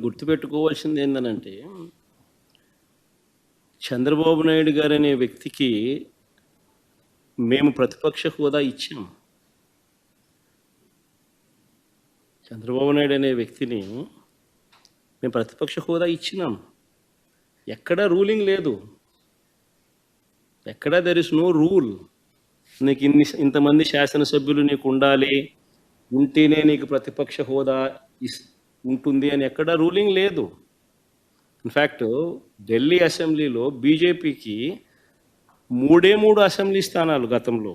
గుర్తుపెట్టుకోవాల్సింది ఏందనంటే, చంద్రబాబు నాయుడు గారనే వ్యక్తికి మేము ప్రతిపక్ష హోదా ఇచ్చాం. చంద్రబాబు నాయుడు అనే వ్యక్తిని మేము ప్రతిపక్ష హోదా ఇచ్చినాం. ఎక్కడా రూలింగ్ లేదు. ఎక్కడా దెర్ ఇస్ నో రూల్. నీకు ఇంతమంది శాసనసభ్యులు నీకు ఉండాలి, ఉంటేనే నీకు ప్రతిపక్ష హోదా ఉంటుంది అని ఎక్కడా రూలింగ్ లేదు. ఇన్ఫ్యాక్ట్ ఢిల్లీ అసెంబ్లీలో బీజేపీకి 3 అసెంబ్లీ స్థానాలు గతంలో.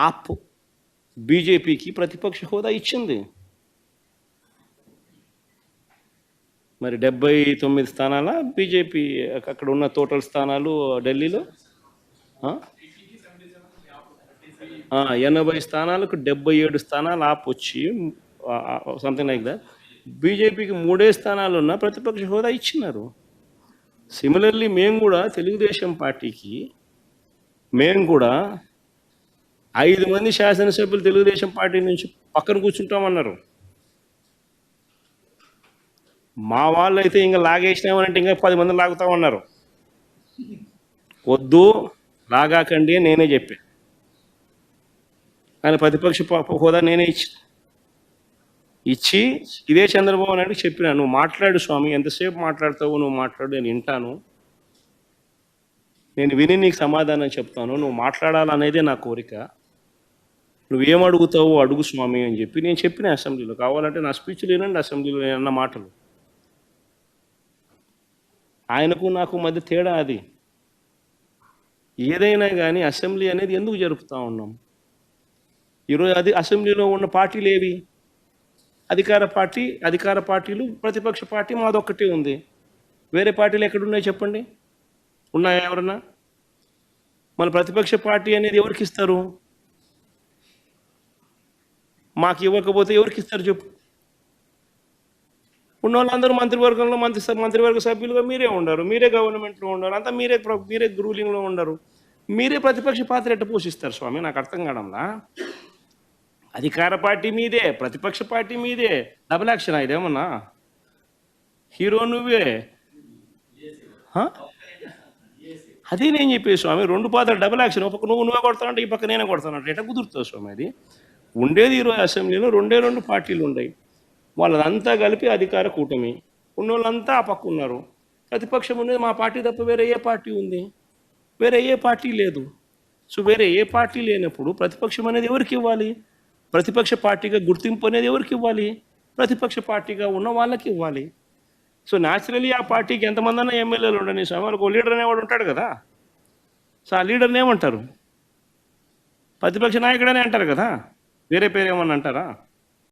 ఆప్ బీజేపీకి ప్రతిపక్ష హోదా ఇచ్చింది. మరి 79 స్థానాల బీజేపీ అక్కడ ఉన్న టోటల్ స్థానాలు ఢిల్లీలో 80 స్థానాలకు 77 స్థానాలు ఆప్ వచ్చి సంథింగ్ లైక్ దట్. బీజేపీకి 3 స్థానాలు ఉన్న ప్రతిపక్ష హోదా ఇచ్చినారు. సిమిలర్లీ మేము కూడా తెలుగుదేశం పార్టీకి కూడా 5 మంది శాసనసభ్యులు తెలుగుదేశం పార్టీ నుంచి పక్కన కూర్చుంటామన్నారు. మా వాళ్ళు అయితే ఇంకా లాగేసినామనంటే ఇంకా 10 మంది లాగుతామన్నారు. వద్దు, లాగాకండి నేనే చెప్పాను. ఆయన ప్రతిపక్ష హోదా నేనే ఇచ్చి ఇదే చంద్రబాబు నాయుడు చెప్పినా, నువ్వు మాట్లాడు స్వామి, ఎంతసేపు మాట్లాడతావు, నువ్వు మాట్లాడు, నేను వింటాను, నేను విని నీకు సమాధానం చెప్తాను, నువ్వు మాట్లాడాలనేదే నా కోరిక, నువ్వేం అడుగుతావు అడుగు స్వామి అని చెప్పి నేను చెప్పిన అసెంబ్లీలో. కావాలంటే నా స్పీచ్లు వినండి, అసెంబ్లీలో నేను అన్న మాటలు. ఆయనకు నాకు మధ్య తేడా అది. ఏదైనా కానీ అసెంబ్లీ అనేది ఎందుకు జరుపుతూ ఉన్నాం? ఈరోజు అది అసెంబ్లీలో ఉన్న పార్టీలు ఏవి? అధికార పార్టీలు, ప్రతిపక్ష పార్టీ మాదొక్కటే ఉంది. వేరే పార్టీలు ఎక్కడున్నాయి చెప్పండి? ఉన్నాయా ఎవరన్నా? మన ప్రతిపక్ష పార్టీ అనేది ఎవరికి ఇస్తారు? మాకు ఇవ్వకపోతే ఎవరికి ఇస్తారు చెప్పు? ఉన్న వాళ్ళందరూ మంత్రివర్గంలో మంత్రివర్గ సభ్యులుగా మీరే ఉండరు, మీరే గవర్నమెంట్లో ఉండరు, అంతా మీరే రూలింగ్లో ఉండరు. మీరే ప్రతిపక్ష పాత్ర ఎట్ట పోషిస్తారు స్వామి? నాకు అర్థం కావడంలా. అధికార పార్టీ మీదే, ప్రతిపక్ష పార్టీ మీదే. డబుల్ యాక్షన్ ఇదేమన్నా? హీరో నువ్వే. అదే నేను చెప్పేది స్వామి, 2 పాత్రలు డబుల్ యాక్షన్. ఒక పక్క నువ్వే కొడతానంటే ఈ పక్క నేనే కొడతానంటే ఎట్లా కుదురుతుంది స్వామి? అది ఉండేది ఈరోజు అసెంబ్లీలో 2 పార్టీలు ఉన్నాయి. వాళ్ళంతా కలిపి అధికార కూటమి. ఉన్నోళ్ళంతా ఆ పక్క ఉన్నారు. ప్రతిపక్షం ఉన్నది మా పార్టీ తప్ప వేరే ఏ పార్టీ ఉంది? వేరే ఏ పార్టీ లేదు. సో వేరే ఏ పార్టీ లేనప్పుడు ప్రతిపక్షం అనేది ఎవరికి ఇవ్వాలి? ప్రతిపక్ష పార్టీగా గుర్తింపు అనేది ఎవరికి ఇవ్వాలి? ప్రతిపక్ష పార్టీగా ఉన్న వాళ్ళకి ఇవ్వాలి. సో న్యాచురలీ ఆ పార్టీకి ఎంతమంది అన్నా ఎమ్మెల్యేలు ఉండని స్వామి, వాళ్ళకి ఒక లీడర్ అనేవాడు ఉంటాడు కదా. సో ఆ లీడర్ని ఏమంటారు? ప్రతిపక్ష నాయకుడనే అంటారు కదా, వేరే పేరు ఏమన్నా అంటారా?